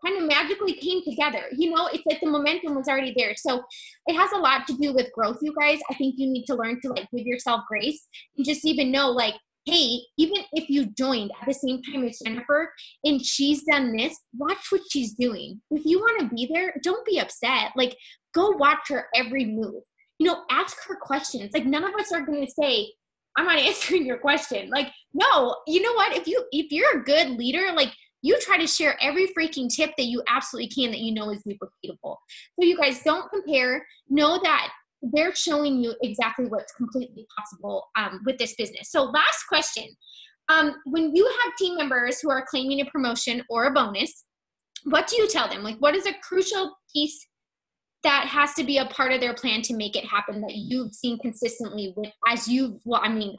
kind of magically came together. You know, it's like the momentum was already there. So it has a lot to do with growth, you guys. I think you need to learn to like give yourself grace and just even know like, hey, even if you joined at the same time as Jennifer and she's done this, watch what she's doing. If you want to be there, don't be upset. Like, go watch her every move. You know, ask her questions. Like, none of us are going to say, I'm not answering your question. Like, no, you know what? If you're a good leader, like, you try to share every freaking tip that you absolutely can that you know is duplicatable. So you guys, don't compare. Know that they're showing you exactly what's completely possible with this business. So last question. When you have team members who are claiming a promotion or a bonus, what do you tell them? Like, what is a crucial piece that has to be a part of their plan to make it happen that you've seen consistently with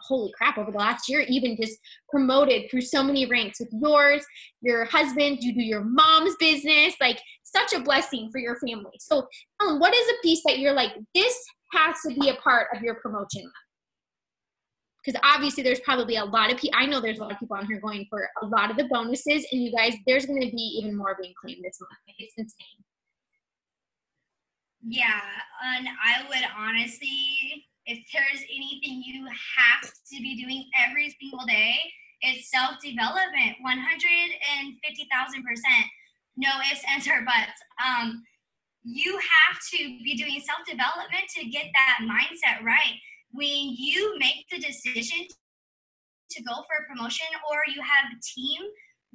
holy crap, over the last year, even just promoted through so many ranks with yours, your husband, you do your mom's business, like such a blessing for your family. So what is a piece that you're like, this has to be a part of your promotion month? Because obviously there's probably a lot of people, I know there's a lot of people on here going for a lot of the bonuses, and you guys, there's going to be even more being claimed this month. It's insane. Yeah, and I would honestly, if there's anything you have to be doing every single day, it's self-development, 150,000%. No ifs, ands, or buts. You have to be doing self-development to get that mindset right. When you make the decision to go for a promotion, or you have a team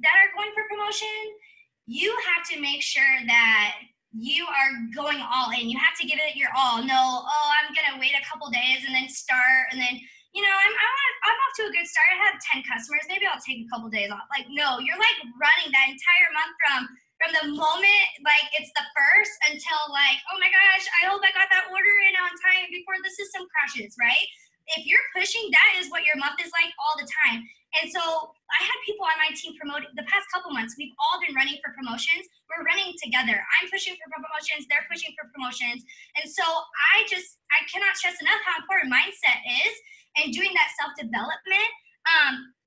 that are going for promotion, you have to make sure that you are going all in. You have to give it your all. No, I'm going to wait a couple days and then start. And then, you know, I'm off to a good start. I have 10 customers. Maybe I'll take a couple days off. Like, no, you're like running that entire month from the moment, like, it's the first until like, oh my gosh, I hope I got that order in on time before the system crashes, right? If you're pushing, that is what your month is like all the time. And so I had people on my team promoting the past couple months. We've all been running for promotions. We're running together. I'm pushing for promotions. They're pushing for promotions. And so I cannot stress enough how important mindset is, and doing that self-development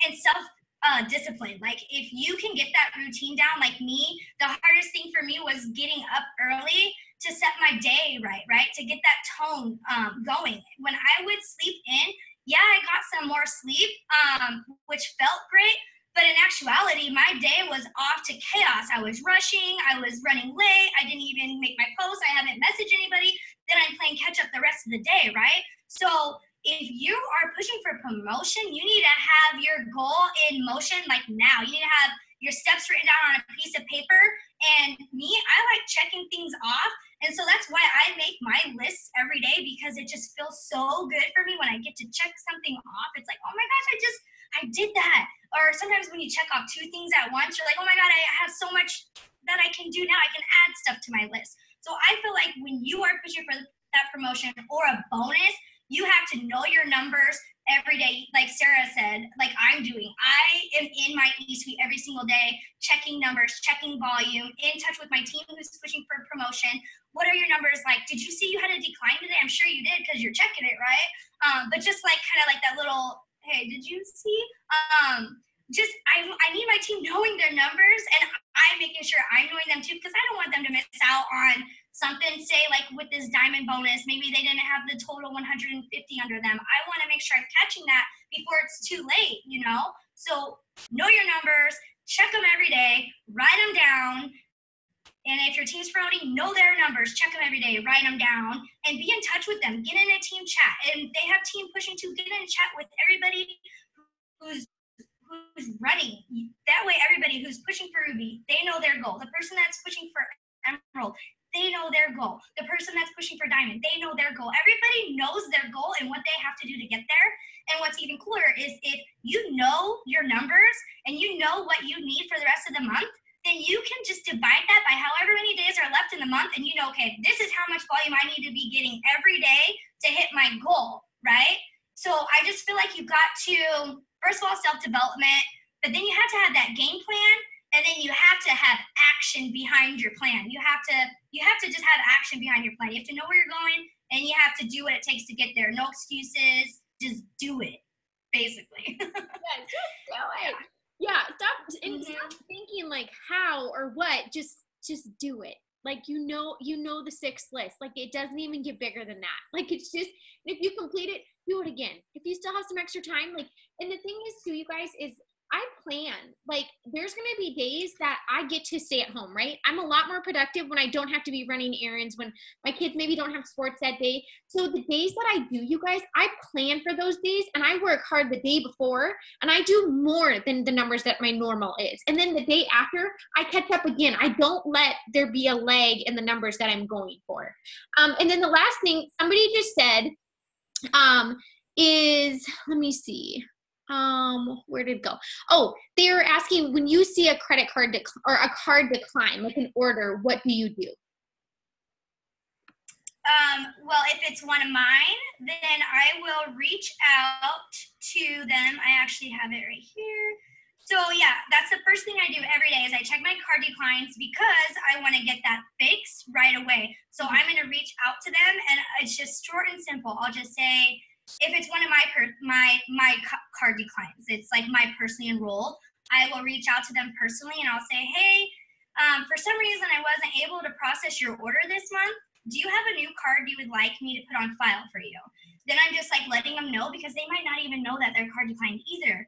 and self-discipline. Like, if you can get that routine down, like me, the hardest thing for me was getting up early to set my day right? To get that tone going. When I would sleep in, yeah, I got some more sleep, which felt great, but in actuality, my day was off to chaos. I was rushing, I was running late, I didn't even make my post, I haven't messaged anybody, then I'm playing catch up the rest of the day, right? So if you are pushing for promotion, you need to have your goal in motion like now. You need to have your steps written down on a piece of paper. And me, I like checking things off. And so that's why I make my lists every day, because it just feels so good for me when I get to check something off. It's like, oh my gosh, I did that. Or sometimes when you check off 2 things at once, you're like, oh my God, I have so much that I can do now. I can add stuff to my list. So I feel like when you are pushing for that promotion or a bonus, you have to know your numbers every day, like Sarah said, like I'm doing. I am in my E-Suite every single day, checking numbers, checking volume, in touch with my team who's pushing for promotion. What are your numbers like? Did you see you had a decline today? I'm sure you did, because you're checking it, right? But just like kind of like that little, hey, did you see? I need my team knowing their numbers, and I'm making sure I'm knowing them too, because I don't want them to miss out on something. Say like with this diamond bonus, maybe they didn't have the total 150 under them. I want to make sure I'm catching that before it's too late, you know? So know your numbers, check them every day, write them down. And if your team's promoting, know their numbers, check them every day, write them down, and be in touch with them. Get in a team chat. And they have team pushing too. Get in a chat with everybody who's running. That way, everybody who's pushing for Ruby, they know their goal. The person that's pushing for Emerald, they know their goal. The person that's pushing for Diamond, they know their goal. Everybody knows their goal and what they have to do to get there. And what's even cooler is if you know your numbers and you know what you need for the rest of the month, then you can just divide that by however many days are left in the month, and you know, okay, this is how much volume I need to be getting every day to hit my goal, right? So I just feel like you got to, first of all, self-development, but then you have to have that game plan, and then you have to have action behind your plan. You have to just have action behind your plan. You have to know where you're going, and you have to do what it takes to get there. No excuses. Just do it, basically. Yeah, just do it. Yeah, stop thinking like how or what. Just do it. Like you know the 6th list. Like it doesn't even get bigger than that. Like it's just, if you complete it, do it again. If you still have some extra time, like, and the thing is too, you guys, is I plan, like, there's going to be days that I get to stay at home, right? I'm a lot more productive when I don't have to be running errands, when my kids maybe don't have sports that day. So the days that I do, you guys, I plan for those days and I work hard the day before and I do more than the numbers that my normal is. And then the day after, I catch up again. I don't let there be a lag in the numbers that I'm going for. And then the last thing somebody just said is, let me see. Where did it go? Oh, they were asking, when you see a credit card or a card decline, like an order, what do you do? Well, if it's one of mine, then I will reach out to them. I actually have it right here. So yeah, that's the first thing I do every day is I check my card declines because I want to get that fixed right away. So I'm going to reach out to them, and it's just short and simple. I'll just say, if it's one of my card declines, it's like my personally enrolled, I will reach out to them personally and I'll say, hey, for some reason I wasn't able to process your order this month. Do you have a new card you would like me to put on file for you? Then I'm just like letting them know, because they might not even know that their card declined either.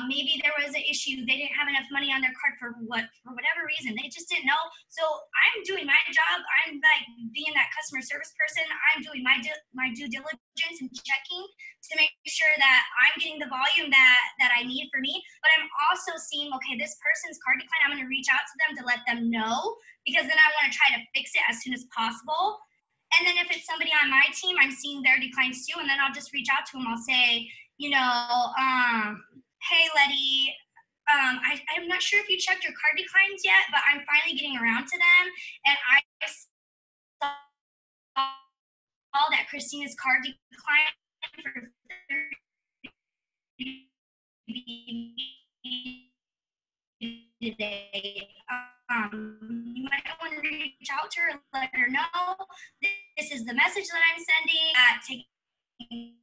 Maybe there was an issue. They didn't have enough money on their card for whatever reason. They just didn't know. So I'm doing my job. I'm like being that customer service person. I'm doing my due diligence and checking to make sure that I'm getting the volume that I need for me. But I'm also seeing, okay, this person's card decline. I'm going to reach out to them to let them know, because then I want to try to fix it as soon as possible. And then if it's somebody on my team, I'm seeing their declines too, and then I'll just reach out to them. I'll say, hey, Letty, I'm not sure if you checked your card declines yet, but I'm finally getting around to them, and I saw that Christina's card declined for 30 today. You might want to reach out to her and let her know this is the message that I'm sending, taking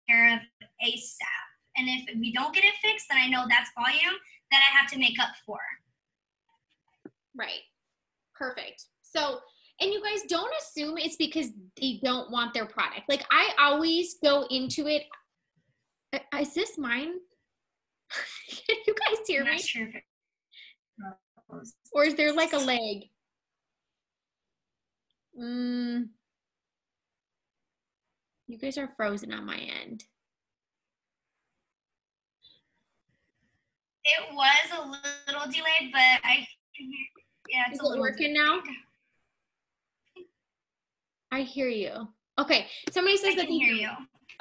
care of ASAP. And if we don't get it fixed, then I know that's volume that I have to make up for. Right. Perfect. So, and you guys, don't assume it's because they don't want their product. Like, I always go into it. Is this mine? Can you guys hear me? I'm not sure if it goes. Or is there like a lag? You guys are frozen on my end. It was a little delayed, but I can hear. Yeah, it's Is it working now? I hear you. Okay, somebody says that they hear you.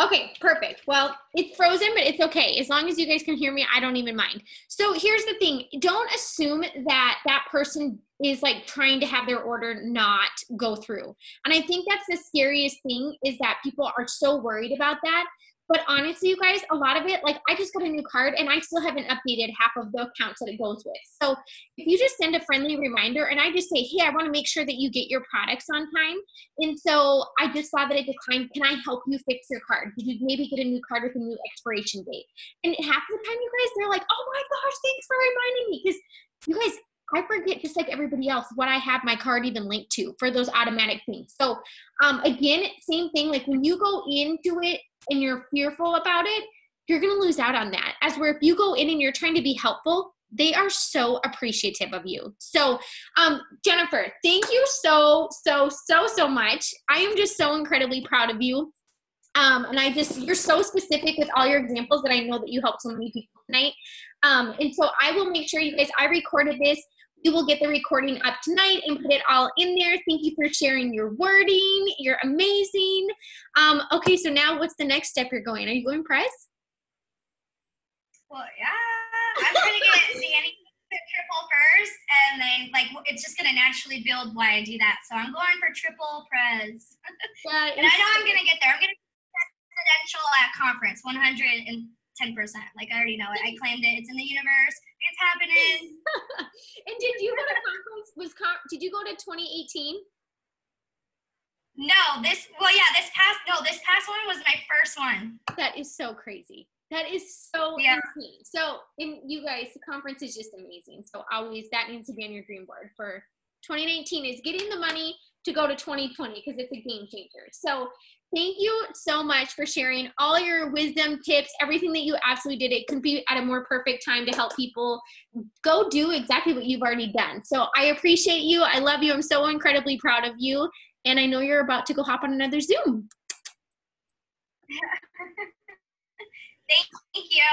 Okay, perfect. Well, it's frozen, but it's okay. As long as you guys can hear me, I don't even mind. So here's the thing. Don't assume that that person is like trying to have their order not go through. And I think that's the scariest thing, is that people are so worried about that. But honestly, you guys, a lot of it, like, I just got a new card and I still haven't updated half of the accounts that it goes with. So if you just send a friendly reminder and I just say, hey, I want to make sure that you get your products on time. And so I just saw that it declined. Can I help you fix your card? Did you maybe get a new card with a new expiration date? And half the time, you guys, they're like, oh my gosh, thanks for reminding me. Because you guys, I forget, just like everybody else, what I have my card even linked to for those automatic things. So again, same thing, like when you go into it and you're fearful about it, you're going to lose out on that. As where if you go in and you're trying to be helpful, they are so appreciative of you. So Jennifer, thank you so much. I am just so incredibly proud of you. And you're so specific with all your examples that I know that you helped so many people tonight. And so I will make sure you guys, I recorded this. We will get the recording up tonight and put it all in there. Thank you for sharing your wording. You're amazing. Okay, so now what's the next step you're going? Are you going press? Well, yeah, I'm going to get Danny triple first, and then like it's just going to naturally build why I do that. So I'm going for triple press. And I know I'm going to get there. I'm going to credential at conference, 110%. Like, I already know it. I claimed it. It's in the universe. It's happening. And did you go to conference? Did you go to 2018? No, this past one was my first one. That is so crazy. That is so insane. So, you guys, the conference is just amazing. So that needs to be on your dream board for 2019 is getting the money to go to 2020 because it's a game changer. So thank you so much for sharing all your wisdom, tips, everything that you absolutely did. It couldn't be at a more perfect time to help people go do exactly what you've already done. So I appreciate you. I love you. I'm so incredibly proud of you. And I know you're about to go hop on another Zoom. Thank you.